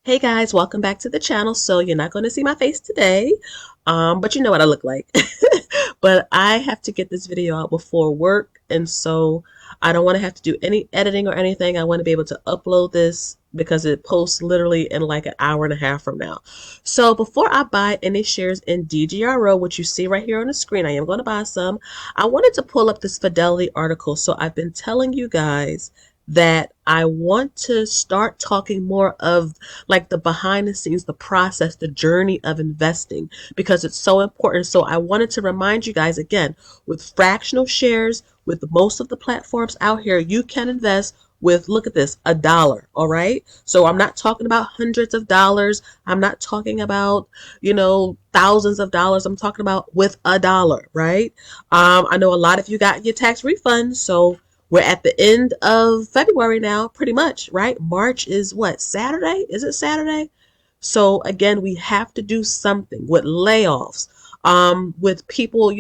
Hey guys, welcome back to the channel. So you're not going to see my face today, but you know what I look like. But I have to get this video out before work, and so I don't want to have to do any editing or anything. I want to be able to upload this because it posts literally in like an hour and a half from now. So before I buy any shares in DGRO, which you see right here on the screen, I am going to buy some. I wanted to pull up this Fidelity article. So I've been telling you guys that I want to start talking more of like the behind the scenes, the process, the journey of investing, because it's so important. So I wanted to remind you guys again, with fractional shares, with most of the platforms out here, you can invest with, look at this, $1. All right. So I'm not talking about hundreds of dollars. I'm not talking about, thousands of dollars. I'm talking about with $1, right? I know a lot of you got your tax refunds. So we're at the end of February now, pretty much, right? March is what, Saturday? Is it Saturday? So again, we have to do something with layoffs, with people,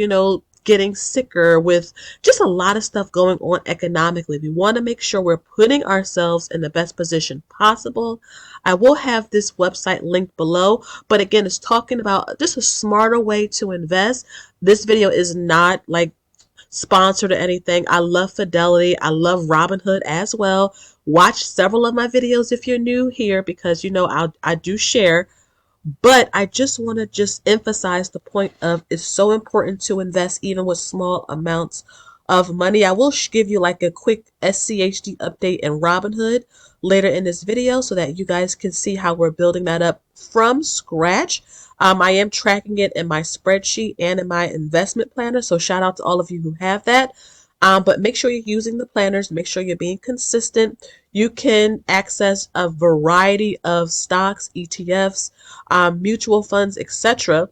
getting sicker, with just a lot of stuff going on economically. We want to make sure we're putting ourselves in the best position possible. I will have this website linked below, but again, it's talking about just a smarter way to invest. This video is not like sponsored or anything. I love Fidelity. I love Robinhood as well. Watch several of my videos if you're new here, because I do share, but I just want to just emphasize the point of it's so important to invest even with small amounts of money. I will give you like a quick SCHD update in Robinhood later in this video so that you guys can see how we're building that up from scratch. I am tracking it in my spreadsheet and in my investment planner. So shout out to all of you who have that. But make sure you're using the planners. Make sure you're being consistent. You can access a variety of stocks, ETFs, mutual funds, etc.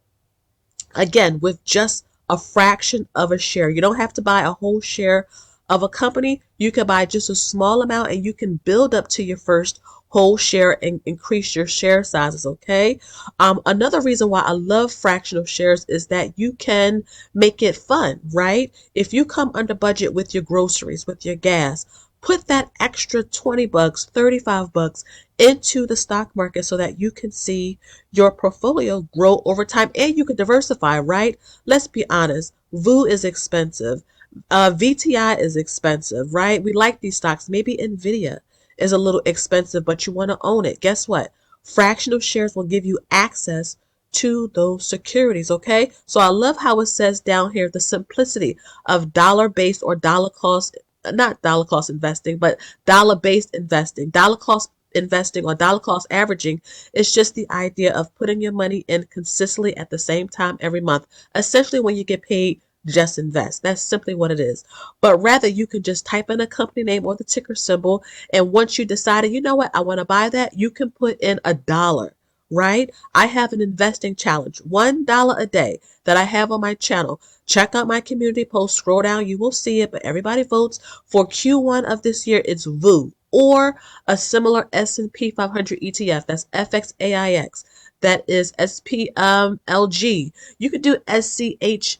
Again, with just a fraction of a share. You don't have to buy a whole share of a company. You can buy just a small amount and you can build up to your first whole share and increase your share sizes. Okay. Another reason why I love fractional shares is that you can make it fun, right? If you come under budget with your groceries, with your gas, put that extra 20 bucks, 35 bucks into the stock market so that you can see your portfolio grow over time and you can diversify, right? Let's be honest. VU is expensive. VTI is expensive, right? We like these stocks. Maybe Nvidia is a little expensive, but you want to own it. Guess what? Fractional shares will give you access to those securities, okay? So I love how it says down here the simplicity of dollar based or dollar cost, not dollar cost investing, but dollar based investing. Dollar cost investing or dollar cost averaging is just the idea of putting your money in consistently at the same time every month. Essentially, when you get paid, just invest. That's simply what it is. But rather, you can just type in a company name or the ticker symbol. And once you decided, you know what, I want to buy that, you can put in $1, right? I have an investing challenge, $1 a day that I have on my channel. Check out my community post, scroll down, you will see it, but everybody votes. For Q1 of this year, it's VU or a similar S&P 500 ETF. That's FXAIX. That is SPLG. You could do SCHG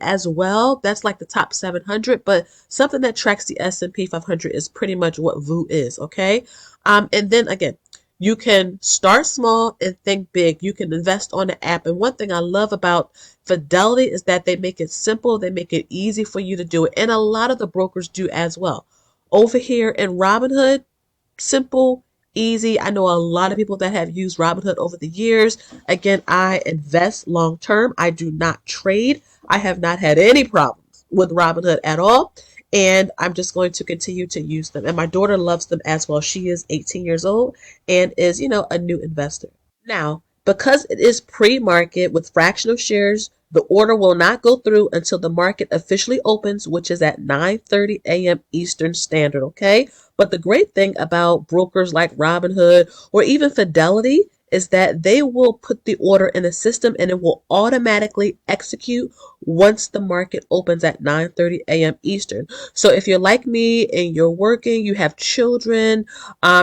as well. That's like the top 700, but something that tracks the S&P 500 is pretty much what VU is, okay? And then again, you can start small and think big. You can invest on the app. And one thing I love about Fidelity is that they make it simple. They make it easy for you to do it. And a lot of the brokers do as well. Over here in Robinhood, simple, easy. I know a lot of people that have used Robinhood over the years. Again, I invest long term. I do not trade. I have not had any problems with Robinhood at all. And I'm just going to continue to use them. And my daughter loves them as well. She is 18 years old and is, a new investor. Now, because it is pre-market with fractional shares, the order will not go through until the market officially opens, which is at 9:30 a.m. Eastern Standard, okay? But the great thing about brokers like Robinhood or even Fidelity is that they will put the order in a system and it will automatically execute once the market opens at 9:30 a.m. Eastern. So if you're like me and you're working, you have children,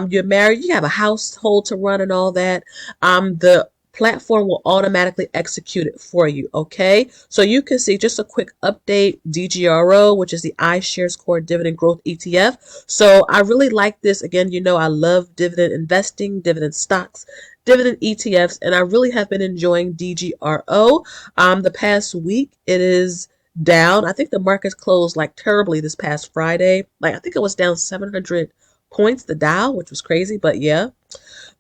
you're married, you have a household to run and all that, the platform will automatically execute it for you. Okay, so you can see just a quick update: DGRO, which is the iShares Core Dividend Growth ETF. So I really like this. Again, you know I love dividend investing, dividend stocks, dividend ETFs, and I really have been enjoying DGRO. The past week it is down. I think the markets closed like terribly this past Friday. Like I think it was down 700 points, the Dow, which was crazy, but yeah.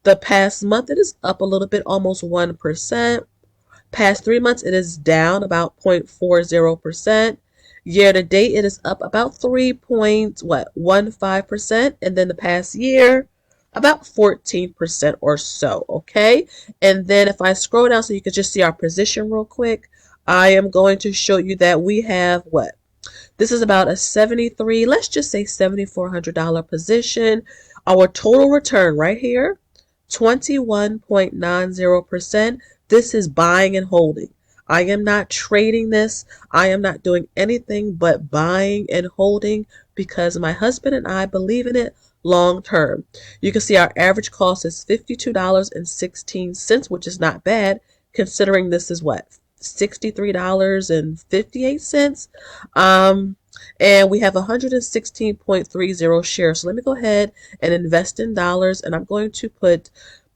The past month it is up a little bit, almost 1%. Past 3 months it is down about 0.40%. Year to date it is up about 3.15%, and then the past year about 14% or so. Okay, and then if I scroll down so you can just see our position real quick, I am going to show you that we have what? This is about a 73, let's just say $7,400 position. Our total return right here, 21.90%. This is buying and holding. I am not trading this. I am not doing anything but buying and holding because my husband and I believe in it long term. You can see our average cost is $52.16, which is not bad considering this is what? $63.58. And we have 116.30 shares. So let me go ahead and invest in dollars, and I'm going to put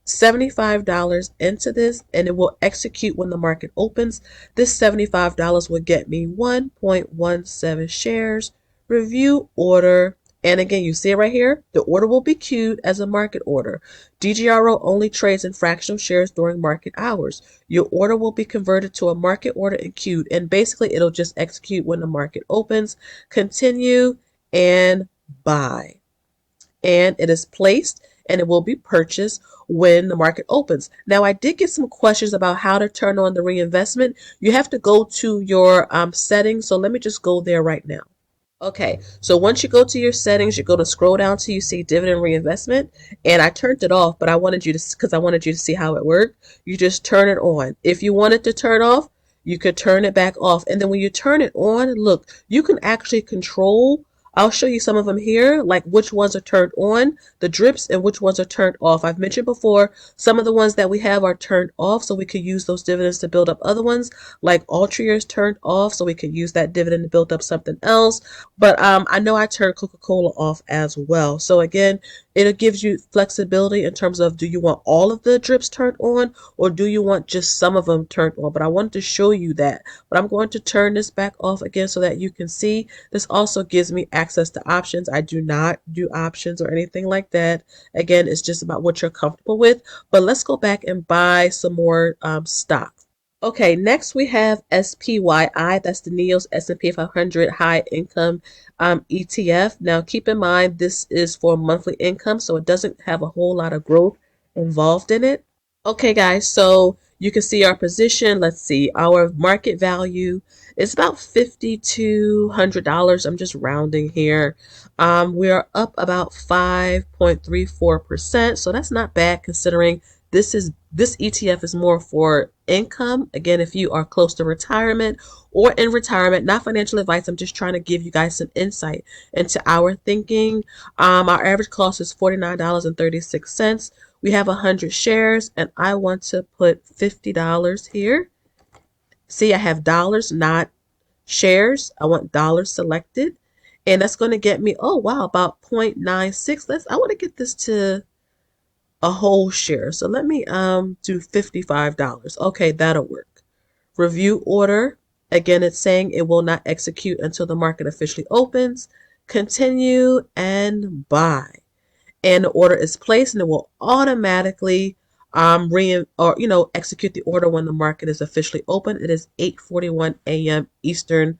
$75 into this, and it will execute when the market opens. This $75 will get me 1.17 shares. Review order. And again, you see it right here. The order will be queued as a market order. DGRO only trades in fractional shares during market hours. Your order will be converted to a market order and queued. And basically, it'll just execute when the market opens. Continue and buy. And it is placed and it will be purchased when the market opens. Now, I did get some questions about how to turn on the reinvestment. You have to go to your settings. So let me just go there right now. Okay, so once you go to your settings, you go to scroll down till you see dividend reinvestment, and I turned it off, but I wanted you to, because I wanted you to see how it worked. You just turn it on. If you want it to turn off, you could turn it back off. And then when you turn it on, look, you can actually control. I'll show you some of them here, like which ones are turned on, the drips, and which ones are turned off. I've mentioned before, some of the ones that we have are turned off, so we could use those dividends to build up other ones, like Altria is turned off, so we could use that dividend to build up something else. But I know I turned Coca-Cola off as well. So again, it gives you flexibility in terms of, do you want all of the drips turned on or do you want just some of them turned on? But I wanted to show you that. But I'm going to turn this back off again so that you can see. This also gives me access to options. I do not do options or anything like that. Again, it's just about what you're comfortable with. But let's go back and buy some more stock. Okay, next we have SPYI. That's the NEOS S&P 500 High Income ETF. Now, keep in mind, this is for monthly income, so it doesn't have a whole lot of growth involved in it. Okay, guys, so you can see our position. Let's see, our market value is about $5,200. I'm just rounding here. We are up about 5.34%, so that's not bad considering this ETF is more for income. Again, if you are close to retirement or in retirement, not financial advice. I'm just trying to give you guys some insight into our thinking. Our average cost is $49.36. We have 100 shares, and I want to put $50 here. See, I have dollars, not shares. I want dollars selected, and that's going to get me, oh wow, about 0.96. I want to get this to a whole share. So let me do $55. Okay, that'll work. Review order. Again, it's saying it will not execute until the market officially opens. Continue and buy. And the order is placed, and it will automatically execute the order when the market is officially open. It is 8:41 a.m. Eastern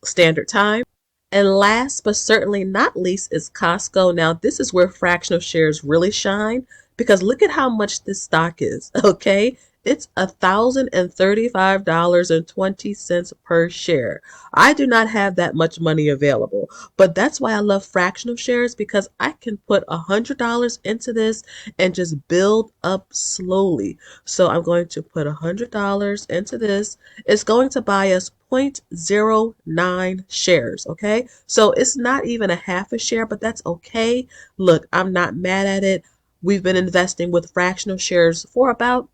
Standard Time. And last but certainly not least is Costco. Now, this is where fractional shares really shine because look at how much this stock is, okay? It's $1,035.20 per share. I do not have that much money available, but that's why I love fractional shares because I can put $100 into this and just build up slowly. So I'm going to put $100 into this. It's going to buy us 0.09 shares, okay? So it's not even a half a share, but that's okay. Look, I'm not mad at it. We've been investing with fractional shares for about,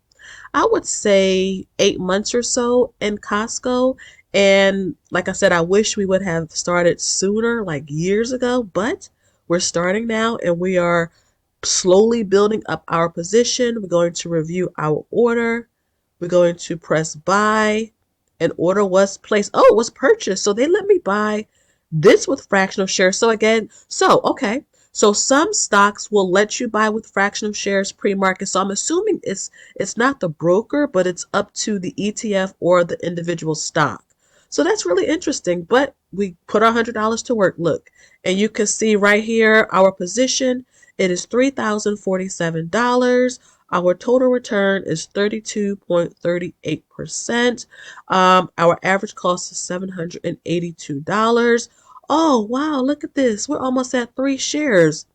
I would say, 8 months or so in Costco. And like I said, I wish we would have started sooner, like years ago, but we're starting now and we are slowly building up our position. We're going to review our order. We're going to press buy. An order was placed. Oh, it was purchased. So they let me buy this with fractional shares. So again, okay. So some stocks will let you buy with fractional shares pre-market. So I'm assuming it's not the broker, but it's up to the ETF or the individual stock. So that's really interesting. But we put our $100 to work. Look, and you can see right here our position. It is $3,047. Our total return is 32.38%. Our average cost is $782. Oh, wow, look at this. We're almost at 3 shares.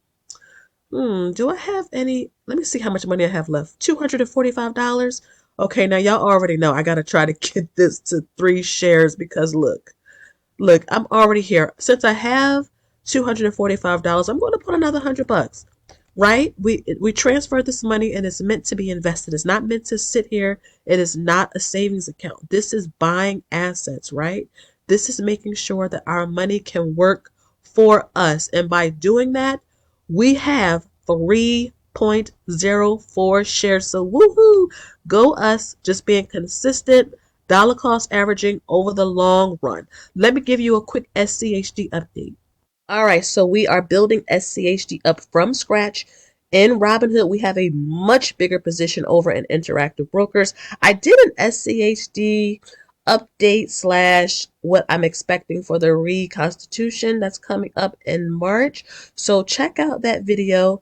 Do I have any? Let me see how much money I have left. $245. Okay, now y'all already know I got to try to get this to 3 shares because look, I'm already here. Since I have $245, I'm going to put another $100. Right? We transfer this money and it's meant to be invested. It's not meant to sit here. It is not a savings account. This is buying assets, right? This is making sure that our money can work for us. And by doing that, we have 3.04 shares. So woohoo! Go us, just being consistent, dollar cost averaging over the long run. Let me give you a quick SCHD update. All right, so we are building SCHD up from scratch. In Robinhood, we have a much bigger position over in Interactive Brokers. I did an SCHD update slash what I'm expecting for the reconstitution that's coming up in March. So check out that video.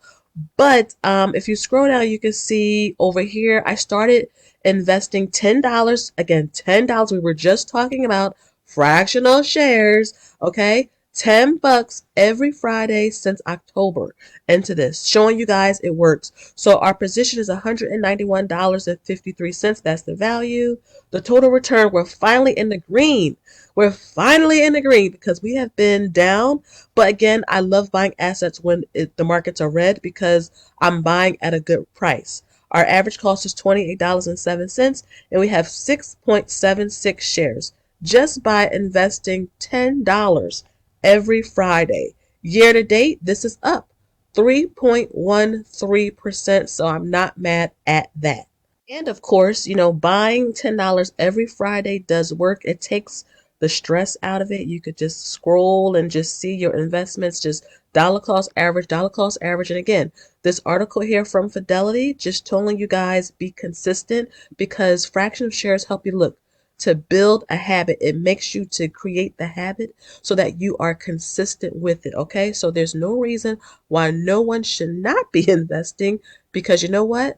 But if you scroll down, you can see over here, I started investing $10. Again, $10. We were just talking about fractional shares. Okay. $10 every Friday since October into this, showing you guys it works. So our position is $191.53. That's the value. The total return, we're finally in the green. We're finally in the green because we have been down. But again, I love buying assets when the markets are red because I'm buying at a good price. Our average cost is $28.07, and we have 6.76 shares just by investing $10 every Friday. Year to date, this is up 3.13%, so I'm not mad at that. And of course, buying $10 every Friday does work. It takes the stress out of it. You could just scroll and just see your investments, just dollar cost average, dollar cost average. And again, this article here from Fidelity just telling you guys be consistent because fractional shares help you look to build a habit. It makes you to create the habit so that you are consistent with it. Okay. So there's no reason why no one should not be investing because you know what?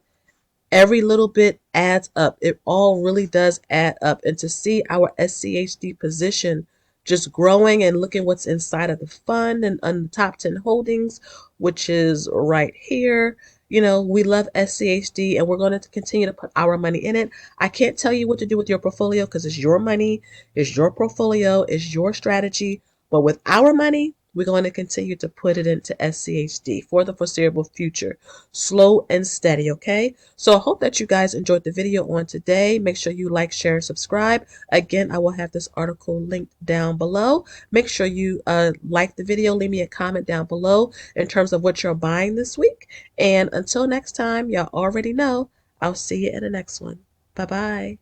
Every little bit adds up. It all really does add up. And to see our SCHD position just growing and looking what's inside of the fund and on the top 10 holdings, which is right here. We love SCHD and we're going to continue to put our money in it. I can't tell you what to do with your portfolio because it's your money, it's your portfolio, it's your strategy. But with our money, we're going to continue to put it into SCHD for the foreseeable future. Slow and steady, okay? So I hope that you guys enjoyed the video on today. Make sure you like, share, and subscribe. Again, I will have this article linked down below. Make sure you like the video. Leave me a comment down below in terms of what you're buying this week. And until next time, y'all already know, I'll see you in the next one. Bye-bye.